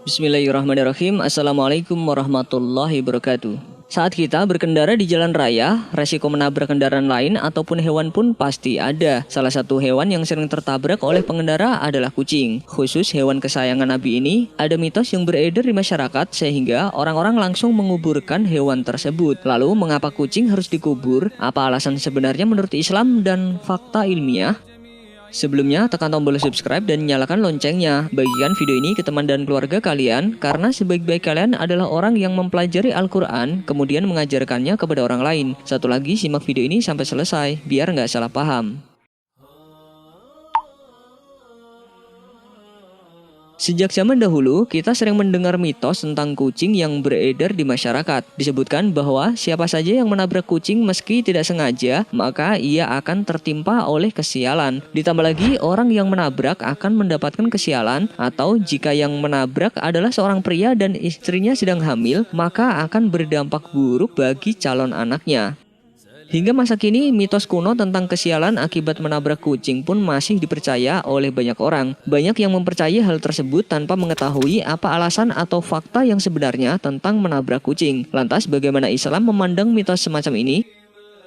Bismillahirrahmanirrahim. Assalamualaikum warahmatullahi wabarakatuh. Saat kita berkendara di jalan raya, resiko menabrak kendaraan lain ataupun hewan pun pasti ada. Salah satu hewan yang sering tertabrak oleh pengendara adalah kucing. Khusus hewan kesayangan Nabi ini, ada mitos yang beredar di masyarakat sehingga orang-orang langsung menguburkan hewan tersebut. Lalu, mengapa kucing harus dikubur? Apa alasan sebenarnya menurut Islam dan fakta ilmiah? Sebelumnya, tekan tombol subscribe dan nyalakan loncengnya. Bagikan video ini ke teman dan keluarga kalian, karena sebaik-baik kalian adalah orang yang mempelajari Al-Quran, kemudian mengajarkannya kepada orang lain. Satu lagi, simak video ini sampai selesai, biar nggak salah paham. Sejak zaman dahulu, kita sering mendengar mitos tentang kucing yang beredar di masyarakat. Disebutkan bahwa siapa saja yang menabrak kucing meski tidak sengaja, maka ia akan tertimpa oleh kesialan. Ditambah lagi, orang yang menabrak akan mendapatkan kesialan, atau jika yang menabrak adalah seorang pria dan istrinya sedang hamil, maka akan berdampak buruk bagi calon anaknya. Hingga masa kini, mitos kuno tentang kesialan akibat menabrak kucing pun masih dipercaya oleh banyak orang. Banyak yang mempercayai hal tersebut tanpa mengetahui apa alasan atau fakta yang sebenarnya tentang menabrak kucing. Lantas, bagaimana Islam memandang mitos semacam ini?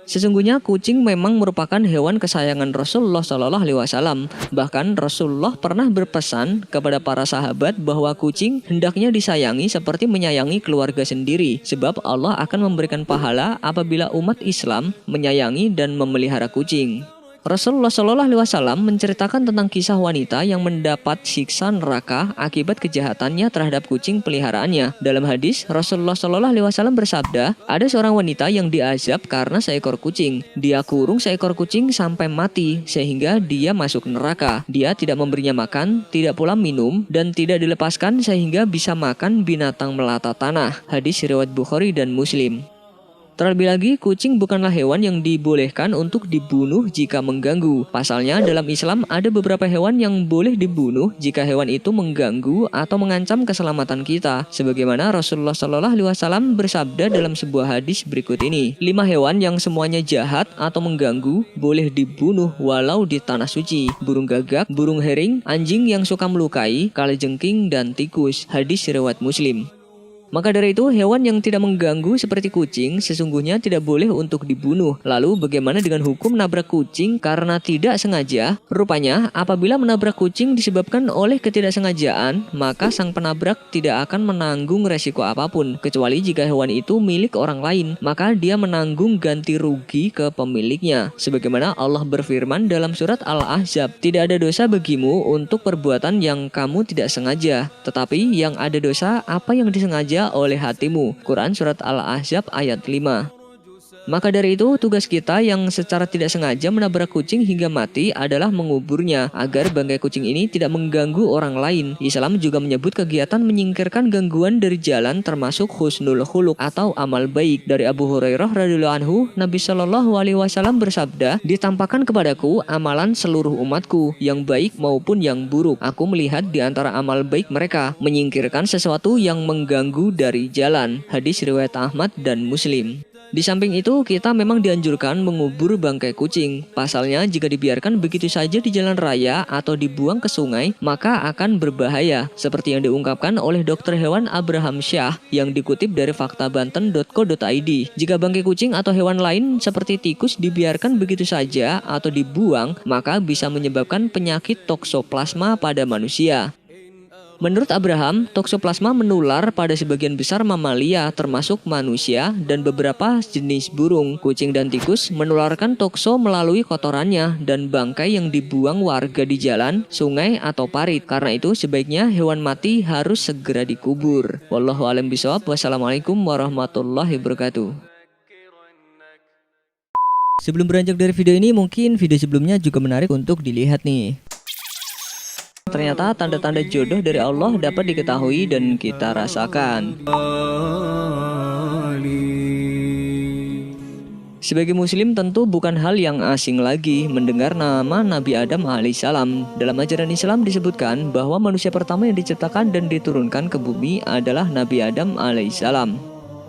Sesungguhnya kucing memang merupakan hewan kesayangan Rasulullah SAW. Bahkan Rasulullah pernah berpesan kepada para sahabat bahwa kucing hendaknya disayangi seperti menyayangi keluarga sendiri, sebab Allah akan memberikan pahala apabila umat Islam menyayangi dan memelihara kucing. Rasulullah SAW menceritakan tentang kisah wanita yang mendapat siksa neraka akibat kejahatannya terhadap kucing peliharaannya. Dalam hadis, Rasulullah SAW bersabda, ada seorang wanita yang diazab karena seekor kucing. Dia kurung seekor kucing sampai mati sehingga dia masuk neraka. Dia tidak memberinya makan, tidak pula minum, dan tidak dilepaskan sehingga bisa makan binatang melata tanah. Hadis riwayat Bukhari dan Muslim. Terlebih lagi, kucing bukanlah hewan yang dibolehkan untuk dibunuh jika mengganggu. Pasalnya, dalam Islam ada beberapa hewan yang boleh dibunuh jika hewan itu mengganggu atau mengancam keselamatan kita. Sebagaimana Rasulullah SAW bersabda dalam sebuah hadis berikut ini. 5 hewan yang semuanya jahat atau mengganggu boleh dibunuh walau di tanah suci. Burung gagak, burung hering, anjing yang suka melukai, kalajengking, dan tikus. Hadis riwayat Muslim. Maka dari itu, hewan yang tidak mengganggu seperti kucing sesungguhnya tidak boleh untuk dibunuh. Lalu bagaimana dengan hukum menabrak kucing karena tidak sengaja? Rupanya, apabila menabrak kucing disebabkan oleh ketidaksengajaan, maka sang penabrak tidak akan menanggung resiko apapun, kecuali jika hewan itu milik orang lain, maka dia menanggung ganti rugi ke pemiliknya. Sebagaimana Allah berfirman dalam surat Al-Ahzab, tidak ada dosa bagimu untuk perbuatan yang kamu tidak sengaja, tetapi yang ada dosa apa yang disengaja oleh hatimu. Quran Surat Al-Ahzab ayat 5. Maka dari itu, tugas kita yang secara tidak sengaja menabrak kucing hingga mati adalah menguburnya, agar bangkai kucing ini tidak mengganggu orang lain. Islam juga menyebut kegiatan menyingkirkan gangguan dari jalan termasuk husnul khuluq atau amal baik. Dari Abu Hurairah radhiyallahu anhu, Nabi SAW bersabda, ditampakkan kepadaku amalan seluruh umatku, yang baik maupun yang buruk. Aku melihat di antara amal baik mereka, menyingkirkan sesuatu yang mengganggu dari jalan. Hadis riwayat Ahmad dan Muslim. Di samping itu, kita memang dianjurkan mengubur bangkai kucing. Pasalnya, jika dibiarkan begitu saja di jalan raya atau dibuang ke sungai, maka akan berbahaya. Seperti yang diungkapkan oleh dokter hewan Abraham Shah yang dikutip dari faktabanten.co.id. Jika bangkai kucing atau hewan lain seperti tikus dibiarkan begitu saja atau dibuang, maka bisa menyebabkan penyakit toksoplasma pada manusia. Menurut Abraham, toksoplasma menular pada sebagian besar mamalia termasuk manusia dan beberapa jenis burung. Kucing dan tikus menularkan tokso melalui kotorannya dan bangkai yang dibuang warga di jalan, sungai, atau parit. Karena itu sebaiknya hewan mati harus segera dikubur. Wallahu a'lam bishawab. Wassalamualaikum warahmatullahi wabarakatuh. Sebelum beranjak dari video ini, mungkin video sebelumnya juga menarik untuk dilihat nih. Ternyata tanda-tanda jodoh dari Allah dapat diketahui dan kita rasakan. Sebagai muslim tentu bukan hal yang asing lagi mendengar nama Nabi Adam alaihissalam. Dalam ajaran Islam disebutkan bahwa manusia pertama yang diciptakan dan diturunkan ke bumi adalah Nabi Adam alaihissalam.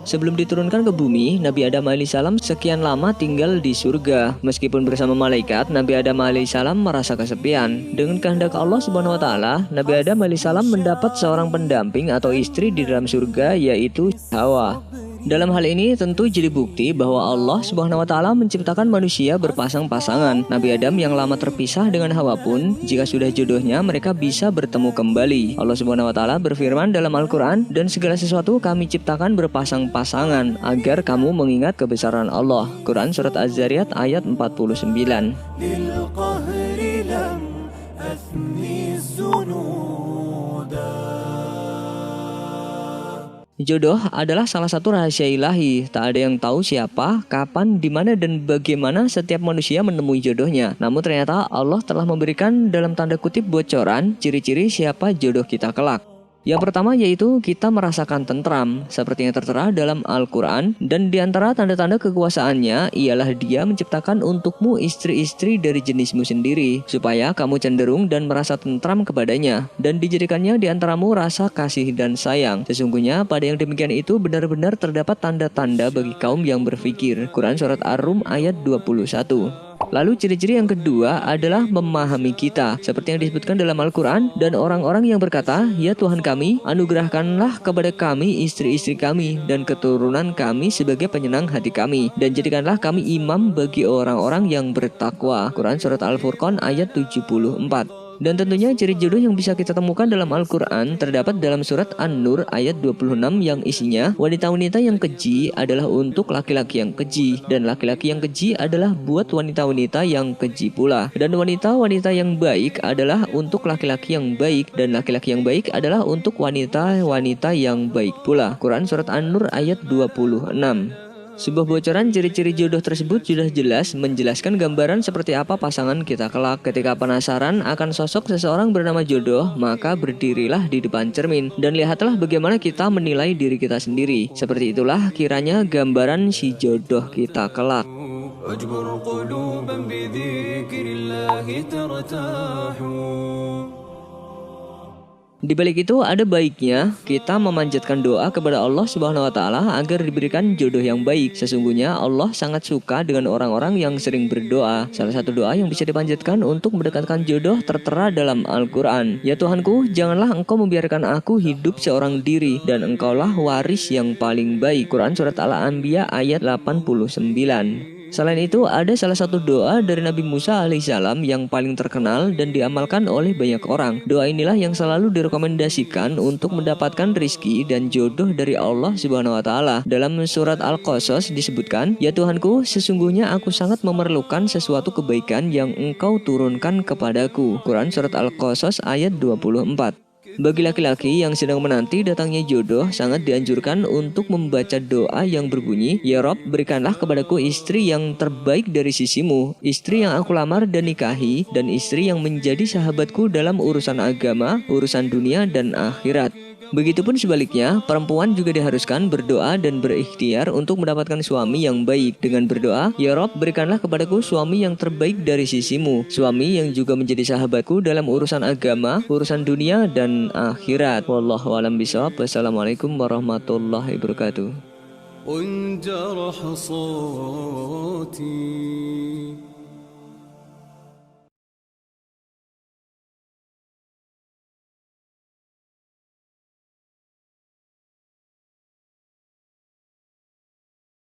Sebelum diturunkan ke bumi, Nabi Adam alaihissalam sekian lama tinggal di surga. Meskipun bersama malaikat, Nabi Adam alaihissalam merasa kesepian. Dengan kehendak Allah Subhanahu wa taala, Nabi Adam alaihissalam mendapat seorang pendamping atau istri di dalam surga, yaitu Hawa. Dalam hal ini tentu jadi bukti bahwa Allah Subhanahu wa taala menciptakan manusia berpasang-pasangan. Nabi Adam yang lama terpisah dengan Hawa pun, jika sudah jodohnya mereka bisa bertemu kembali. Allah Subhanahu wa taala berfirman dalam Al-Qur'an, "Dan segala sesuatu kami ciptakan berpasang-pasangan agar kamu mengingat kebesaran Allah." Quran surat Az-Zariyat ayat 49. Jodoh adalah salah satu rahasia ilahi. Tak ada yang tahu siapa, kapan, di mana, dan bagaimana setiap manusia menemui jodohnya. Namun ternyata Allah telah memberikan dalam tanda kutip bocoran ciri-ciri siapa jodoh kita kelak. Yang pertama yaitu kita merasakan tentram, seperti yang tertera dalam Al-Quran. Dan diantara tanda-tanda kekuasaannya ialah Dia menciptakan untukmu istri-istri dari jenismu sendiri, supaya kamu cenderung dan merasa tentram kepadanya. Dan dijadikannya diantaramu rasa kasih dan sayang. Sesungguhnya pada yang demikian itu benar-benar terdapat tanda-tanda bagi kaum yang berfikir. Quran surat Ar-Rum ayat 21. Lalu ciri-ciri yang kedua adalah memahami kita, seperti yang disebutkan dalam Al-Quran. Dan orang-orang yang berkata, "Ya Tuhan kami, anugerahkanlah kepada kami istri-istri kami dan keturunan kami sebagai penyenang hati kami, dan jadikanlah kami imam bagi orang-orang yang bertakwa." Quran surat Al-Furqan ayat 74. Dan tentunya ciri jodoh yang bisa kita temukan dalam Al-Quran terdapat dalam surat An-Nur ayat 26 yang isinya, wanita-wanita yang keji adalah untuk laki-laki yang keji, dan laki-laki yang keji adalah buat wanita-wanita yang keji pula, dan wanita-wanita yang baik adalah untuk laki-laki yang baik, dan laki-laki yang baik adalah untuk wanita-wanita yang baik pula. Quran surat An-Nur ayat 26. Sebuah bocoran ciri-ciri jodoh tersebut sudah jelas menjelaskan gambaran seperti apa pasangan kita kelak. Ketika penasaran akan sosok seseorang bernama jodoh, maka berdirilah di depan cermin dan lihatlah bagaimana kita menilai diri kita sendiri. Seperti itulah kiranya gambaran si jodoh kita kelak. Di balik itu ada baiknya kita memanjatkan doa kepada Allah Subhanahu wa taala agar diberikan jodoh yang baik. Sesungguhnya Allah sangat suka dengan orang-orang yang sering berdoa. Salah satu doa yang bisa dipanjatkan untuk mendekatkan jodoh tertera dalam Al-Qur'an. "Ya Tuhanku, janganlah Engkau membiarkan aku hidup seorang diri, dan Engkaulah waris yang paling baik." Quran surat Al-Anbiya ayat 89. Selain itu, ada salah satu doa dari Nabi Musa alaihissalam yang paling terkenal dan diamalkan oleh banyak orang. Doa inilah yang selalu direkomendasikan untuk mendapatkan rizki dan jodoh dari Allah Subhanahu wa taala. Dalam surat Al-Qasas disebutkan, "Ya Tuhanku, sesungguhnya aku sangat memerlukan sesuatu kebaikan yang Engkau turunkan kepadaku." Quran surat Al-Qasas ayat 24. Bagi laki-laki yang sedang menanti datangnya jodoh, sangat dianjurkan untuk membaca doa yang berbunyi, "Ya Rob, berikanlah kepadaku istri yang terbaik dari sisimu, istri yang aku lamar dan nikahi, dan istri yang menjadi sahabatku dalam urusan agama, urusan dunia dan akhirat." Begitupun sebaliknya, perempuan juga diharuskan berdoa dan berikhtiar untuk mendapatkan suami yang baik dengan berdoa, "Ya Rob, berikanlah kepadaku suami yang terbaik dari sisimu, suami yang juga menjadi sahabatku dalam urusan agama, urusan dunia dan akhirat." Wallahu a'lam bishawab. Wassalamualaikum warahmatullahi wabarakatuh.